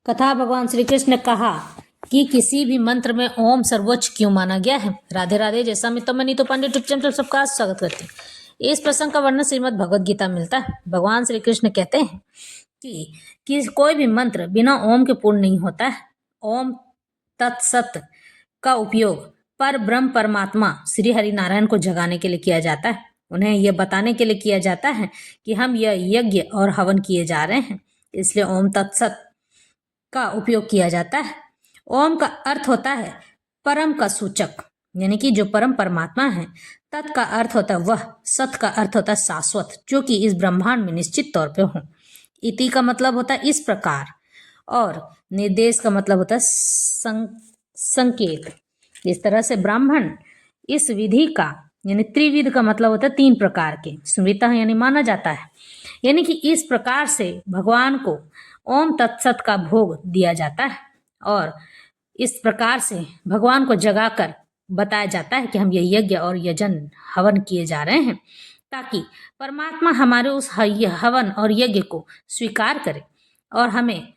कथा भगवान श्री कृष्ण ने कहा कि किसी भी मंत्र में ओम सर्वोच्च क्यों माना गया है। राधे राधे। जैसा मित्र मैं नीतू पांडे ट्यूब चैनल सबका स्वागत करती हूँ। इस प्रसंग का वर्णन श्रीमद् भगवद गीता मिलता है। भगवान श्री कृष्ण कहते हैं कि कोई भी मंत्र बिना ओम के पूर्ण नहीं होता है। ओम तत्सत का उपयोग पर ब्रह्म परमात्मा श्री हरि नारायण को जगाने के लिए किया जाता है। उन्हें यह बताने के लिए किया जाता है कि हम यह यज्ञ और हवन किए जा रहे हैं, इसलिए ओम तत्सत का उपयोग किया जाता है। ओम का अर्थ होता है परम का सूचक, यानी कि जो परम परमात्मा है। तत् का अर्थ होता है वह, सत का अर्थ होता है शाश्वत, जो कि इस ब्रह्मांड में निश्चित तौर पे हो। इति का मतलब होता है इस प्रकार, और निर्देश का मतलब होता है संकेत। इस तरह से ब्राह्मण इस विधि का, यानी त्रिविध का मतलब होता है तीन प्रकार के, स्मृता यानी माना जाता है, यानी कि इस प्रकार से भगवान को ओम तत्सत का भोग दिया जाता है और इस प्रकार से भगवान को जगाकर बताया जाता है कि हम ये यज्ञ और यजन हवन किए जा रहे हैं, ताकि परमात्मा हमारे उस हवन और यज्ञ को स्वीकार करे और हमें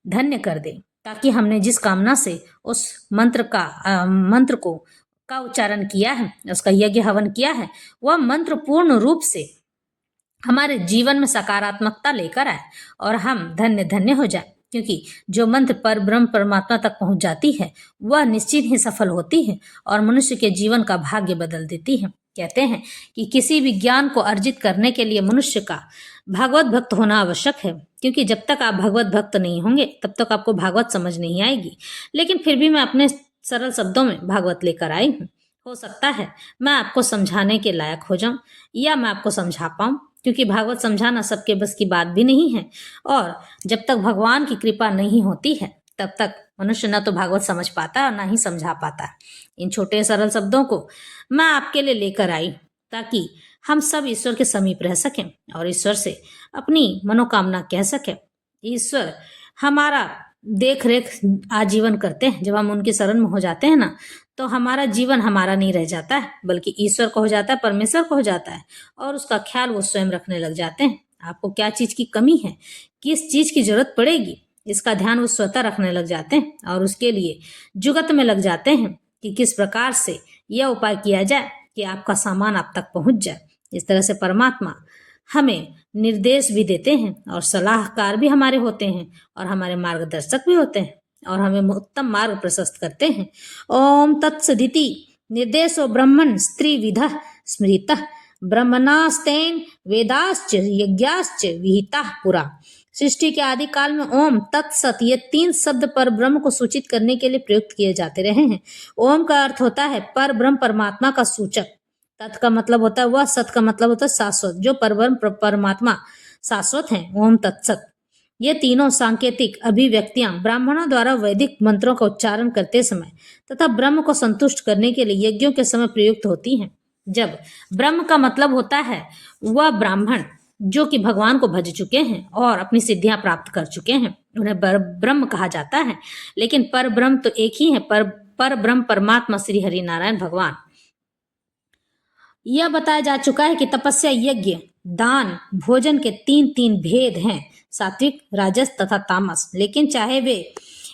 धन्य कर दे, ताकि हमने जिस कामना से उस मंत्र का उच्चारण किया है, उसका यज्ञ हवन किया है, वह मंत्र पूर्ण रूप से हमारे जीवन में सकारात्मकता लेकर आए और हम धन्य धन्य हो जाए। क्योंकि जो मंत्र पर ब्रह्म परमात्मा तक पहुंच जाती है वह निश्चित ही सफल होती है और मनुष्य के जीवन का भाग्य बदल देती है। कहते हैं कि किसी भी ज्ञान को अर्जित करने के लिए मनुष्य का भागवत भक्त होना आवश्यक है, क्योंकि जब तक आप भगवत भक्त नहीं होंगे तब तक आपको भागवत समझ नहीं आएगी। लेकिन फिर भी मैं अपने सरल शब्दों में भागवत लेकर आई हूँ। हो सकता है मैं आपको समझाने के लायक हो जाऊं या मैं आपको समझा पाऊं, क्योंकि भागवत समझाना सबके बस की बात भी नहीं है। और जब तक भगवान की कृपा नहीं होती है तब तक मनुष्य न तो भागवत समझ पाता और ना ही समझा पाता। इन छोटे सरल शब्दों को मैं आपके लिए लेकर आई ताकि हम सब ईश्वर के समीप रह सकें और ईश्वर से अपनी मनोकामना कह सकें। ईश्वर हमारा देख रेख आजीवन करते हैं। जब हम उनकी शरण में हो जाते हैं ना, तो हमारा जीवन हमारा नहीं रह जाता है, बल्कि ईश्वर को हो जाता है, परमेश्वर को हो जाता है, और उसका ख्याल वो स्वयं रखने लग जाते हैं। आपको क्या चीज की कमी है, किस चीज की जरूरत पड़ेगी, इसका ध्यान वो स्वतः रखने लग जाते हैं और उसके लिए जुगत में लग जाते हैं कि किस प्रकार से यह उपाय किया जाए कि आपका सामान आप तक पहुंच जाए। इस तरह से परमात्मा हमें निर्देश भी देते हैं और सलाहकार भी हमारे होते हैं और हमारे मार्गदर्शक भी होते हैं और हमें उत्तम मार्ग प्रशस्त करते हैं। ओम तत्सदिति निर्देशो ब्रह्मण स्त्री विध स्मृत ब्रह्मणास्तेन वेदाश्च यज्ञाश्च विहिता पुरा। सृष्टि के आदि काल में ओम तत्सत ये तीन शब्द पर ब्रह्म को सूचित करने के लिए प्रयुक्त किए जाते रहे हैं। ओम का अर्थ होता है पर ब्रह्म परमात्मा का सूचक, तत् का मतलब होता है वह, सत का मतलब होता है शाश्वत, जो परब्रह्म परमात्मा शाश्वत है। ओम तत्सत ये तीनों सांकेतिक अभिव्यक्तियां ब्राह्मणों द्वारा वैदिक मंत्रों का उच्चारण करते समय तथा ब्रह्म को संतुष्ट करने के लिए यज्ञों के समय प्रयुक्त होती हैं। जब ब्रह्म का मतलब होता है वह ब्राह्मण जो कि भगवान को भज चुके हैं और अपनी सिद्धियां प्राप्त कर चुके हैं, उन्हें ब्रह्म कहा जाता है। लेकिन पर ब्रह्म तो एक ही है, पर ब्रह्म परमात्मा श्री हरि नारायण भगवान। यह बताया जा चुका है कि तपस्या, यज्ञ, दान, भोजन के तीन तीन भेद हैं, सात्विक, राजस तथा तामस। लेकिन चाहे वे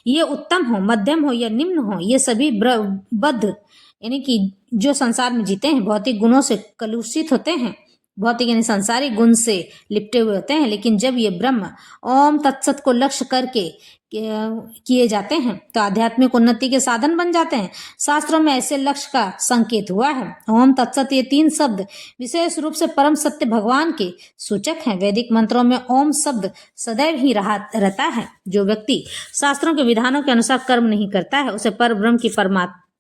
ये उत्तम हो, मध्यम हो या निम्न हो, ये सभी बद्ध, यानी कि जो संसार में जीते हैं, भौतिक गुणों से कलुषित होते हैं, भौतिक यानी संसारिक गुण से लिपटे हुए होते हैं। लेकिन जब ये ब्रह्म ओम तत्सत को लक्ष्य करके किए जाते हैं तो आध्यात्मिक उन्नति के साधन बन जाते हैं। शास्त्रों में ऐसे लक्ष्य का संकेत हुआ है। ओम तत्सत ये तीन शब्द विशेष रूप से परम सत्य भगवान के सूचक हैं। वैदिक मंत्रों में ओम शब्द सदैव ही रहता है। जो व्यक्ति शास्त्रों के विधानों के अनुसार कर्म नहीं करता है उसे पर ब्रह्म की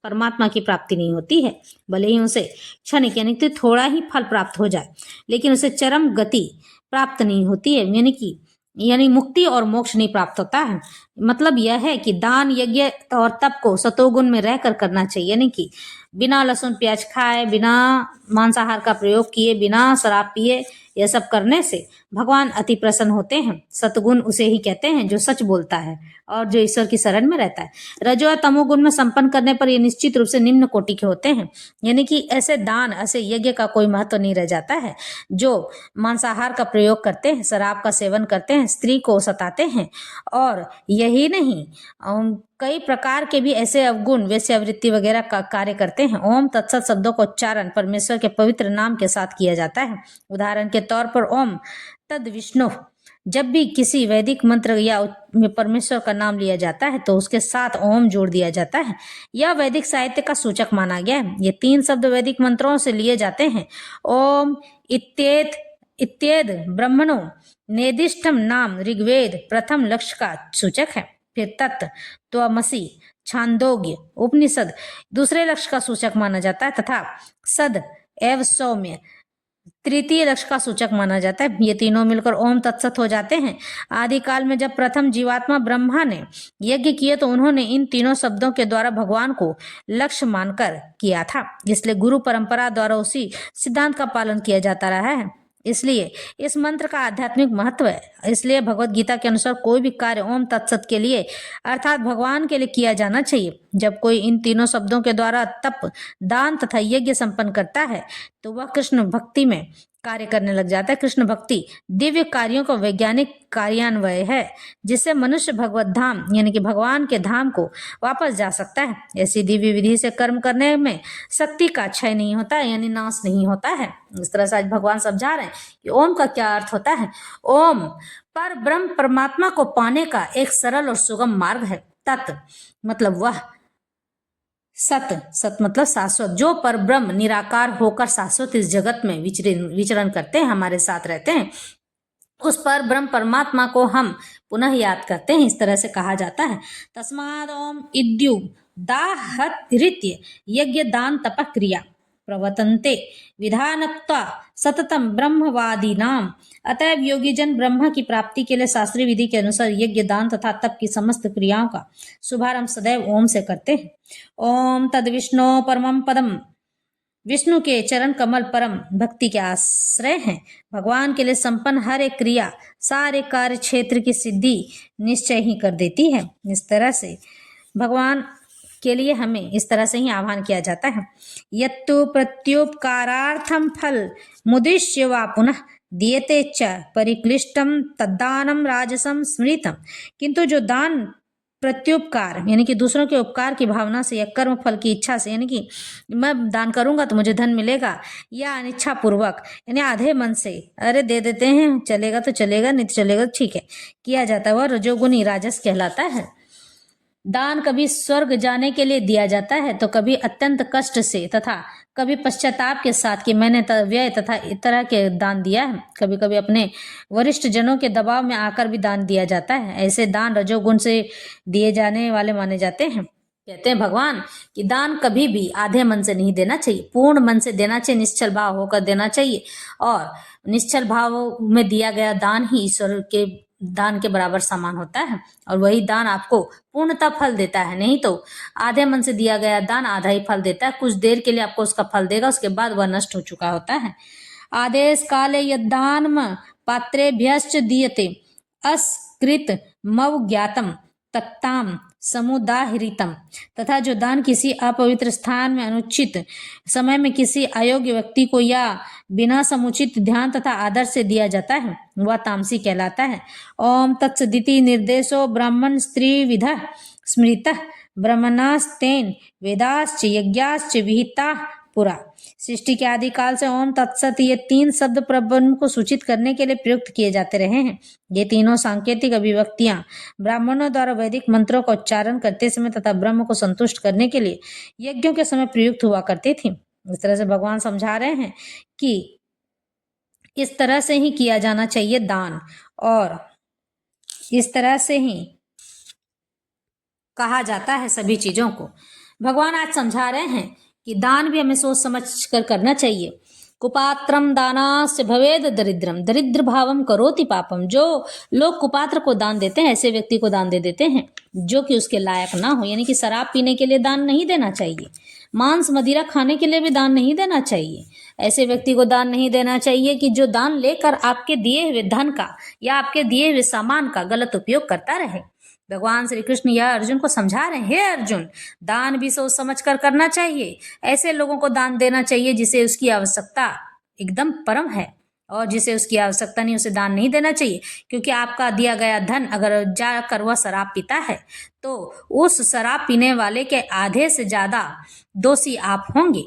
परमात्मा की प्राप्ति नहीं होती है। भले ही उसे क्षणिक यानी कि थोड़ा ही फल प्राप्त हो जाए, लेकिन उसे चरम गति प्राप्त नहीं होती है, यानी मुक्ति और मोक्ष नहीं प्राप्त होता है। मतलब यह है कि दान, यज्ञ और तप को सतोगुण में रहकर करना चाहिए, यानी कि बिना लहसुन प्याज खाए, बिना मांसाहार का प्रयोग किए, बिना शराब पिए, यह सब करने से भगवान अति प्रसन्न होते हैं। सतगुण उसे ही कहते हैं जो सच बोलता है और जो ईश्वर की शरण में रहता है। रजो और तमोगुण में संपन्न करने पर ये निश्चित रूप से निम्न कोटि के होते हैं, यानी कि ऐसे दान, ऐसे यज्ञ का कोई महत्व नहीं रह जाता है। जो मांसाहार का प्रयोग करते हैं, शराब का सेवन करते हैं, स्त्री को सताते हैं, और यही नहीं कई प्रकार के भी ऐसे अवगुण, वेश्यावृत्ति वगैरह का कार्य करते हैं। ओम तत्सत शब्दों का उच्चारण परमेश्वर के पवित्र नाम के साथ किया जाता है। उदाहरण के तौर पर ओम तद विष्णु, जब भी किसी वैदिक मंत्र या परमेश्वर का नाम लिया जाता है तो उसके साथ ओम जोड़ दिया जाता है। यह वैदिक साहित्य का सूचक माना गया है। ये 3 शब्द वैदिक मंत्रों से लिए जाते हैं। ओम इत्येत इत्येद ब्रह्मणो निर्दिष्टम नाम ऋग्वेद प्रथम लक्ष्य का सूचक है। फिर तत्, त्वमसि, छांदोग्य उपनिषद दूसरे लक्ष्य का सूचक माना जाता है, तथा सद एव सौम्य तृतीय लक्ष्य का सूचक माना जाता है। ये तीनों मिलकर ओम तत्सत हो जाते हैं। आदिकाल में जब प्रथम जीवात्मा ब्रह्मा ने यज्ञ किए तो उन्होंने इन तीनों शब्दों के द्वारा भगवान को लक्ष्य मानकर किया था। इसलिए गुरु परंपरा द्वारा उसी सिद्धांत का पालन किया जाता रहा है। इसलिए इस मंत्र का आध्यात्मिक महत्व है। इसलिए भगवत गीता के अनुसार कोई भी कार्य ओम तत्सत के लिए अर्थात भगवान के लिए किया जाना चाहिए। जब कोई इन तीनों शब्दों के द्वारा तप, दान तथा यज्ञ संपन्न करता है तो वह कृष्ण भक्ति में कार्य करने लग जाता है। कृष्ण भक्ति दिव्य कार्यों का वैज्ञानिक कार्यान्वय है, जिससे मनुष्य भगवत धाम यानी कि भगवान के धाम को वापस जा सकता है। ऐसी दिव्य विधि से कर्म करने में शक्ति का क्षय नहीं होता है, यानी नाश नहीं होता है। इस तरह से आज भगवान समझा रहे हैं कि ओम का क्या अर्थ होता है। ओम पर ब्रह्म परमात्मा को पाने का एक सरल और सुगम मार्ग है। तत् मतलब वह, सत, सत मतलब शाश्वत, जो पर ब्रह्म निराकार होकर शाश्वत इस जगत में विचरण करते हैं, हमारे साथ रहते हैं, उस पर ब्रह्म परमात्मा को हम पुनः याद करते हैं। इस तरह से कहा जाता है। तस्माद ओम इद्यु दाहृत्य यज्ञ दान तप क्रिया प्रवर्तन्ते विधानक्त्वा सततम ब्रह्मवादी नाम। अतएव योगी जन ब्रह्म की प्राप्ति के लिए शास्त्रीय विधि के अनुसार यज्ञ दान तथा तप की समस्त क्रियाओं का शुभारंभ सदैव ओम से करते हैं। ओम तद विष्णु परमम पदम, विष्णु के चरण कमल परम भक्ति के आश्रय हैं। भगवान के लिए संपन्न हर एक क्रिया सारे कार्य क्षेत्र की सिद्धि निश्चय ही कर देती है। इस तरह से भगवान के लिए हमें इस तरह से ही आह्वान किया जाता है। यत्तु प्रत्युपकारार्थम फल मुदिश्य वा पुनः दीयते च परिक्लिष्टम तद्दानम राजसम स्मृतम। किंतु जो दान प्रत्युपकार यानी कि दूसरों के उपकार की भावना से या कर्म फल की इच्छा से, यानी कि मैं दान करूंगा तो मुझे धन मिलेगा, या अनिच्छा पूर्वक यानी आधे मन से अरे दे देते हैं, चलेगा तो चलेगा, नहीं तो चलेगा तो ठीक है, किया जाता है, वह रजोगुणी राजस कहलाता है। दान कभी स्वर्ग जाने के लिए दिया जाता है तो कभी अत्यंत कष्ट से तथा कभी पश्चाताप के साथ कि मैंने व्यय तथा इस तरह के दान दिया है। कभी कभी अपने वरिष्ठ जनों के दबाव में आकर भी दान दिया जाता है। ऐसे दान रजोगुण से दिए जाने वाले माने जाते हैं। कहते हैं भगवान कि दान कभी भी आधे मन से नहीं देना चाहिए, पूर्ण मन से देना चाहिए, निश्चल भाव होकर देना चाहिए। और निश्चल भाव में दिया गया दान ही ईश्वर के दान के बराबर समान होता है, और वही दान आपको पूर्णतः फल देता है। नहीं तो आधे मन से दिया गया दान आधा ही फल देता है, कुछ देर के लिए आपको उसका फल देगा, उसके बाद वह नष्ट हो चुका होता है। आदेश काले यदानम पात्रेभ्यश्च दीयते अस्कृत मव ज्ञातम तक्ताम समुदाहृतम। तथा जो दान किसी अपवित्र स्थान में अनुचित समय में किसी अयोग्य व्यक्ति को या बिना समुचित ध्यान तथा आदर से दिया जाता है वह तामसी कहलाता है। ओम तत्सदिति निर्देशो ब्राह्मण स्त्री विधा स्मृतः ब्रह्मणास्तेन वेदाश्च यज्ञाश्च विहिता पुरा। सृष्टि के आदिकाल से ओम तत्सत ये 3 शब्द प्रब्रह्म को सूचित करने के लिए प्रयुक्त किए जाते रहे हैं। ये तीनों सांकेतिक अभिव्यक्तियां ब्राह्मणों द्वारा वैदिक मंत्रों का उच्चारण करते समय तथा ब्रह्म को संतुष्ट करने के लिए यज्ञों के समय प्रयुक्त हुआ करती थी। इस तरह से भगवान समझा रहे हैं कि इस तरह से ही किया जाना चाहिए दान, और इस तरह से ही कहा जाता है सभी चीजों को। भगवान आज समझा रहे हैं कि दान भी हमें सोच समझ कर करना चाहिए। कुपात्रम दानास्य भवेद दरिद्रम दरिद्र भावम करोति पापम। जो लोग कुपात्र को दान देते हैं, ऐसे व्यक्ति को दान दे देते हैं जो कि उसके लायक ना हो, यानी कि शराब पीने के लिए दान नहीं देना चाहिए, मांस मदिरा खाने के लिए भी दान नहीं देना चाहिए। ऐसे व्यक्ति को दान नहीं देना चाहिए कि जो दान लेकर आपके दिए हुए धन का या आपके दिए हुए सामान का गलत उपयोग करता रहे। भगवान श्री कृष्ण यह अर्जुन को समझा रहे हैं, हे अर्जुन, दान भी सोच समझ कर करना चाहिए। ऐसे लोगों को दान देना चाहिए जिसे उसकी आवश्यकता एकदम परम है, और जिसे उसकी आवश्यकता नहीं उसे दान नहीं देना चाहिए। क्योंकि आपका दिया गया धन अगर जाकर वह शराब पीता है तो उस शराब पीने वाले के आधे से ज्यादा दोषी आप होंगे।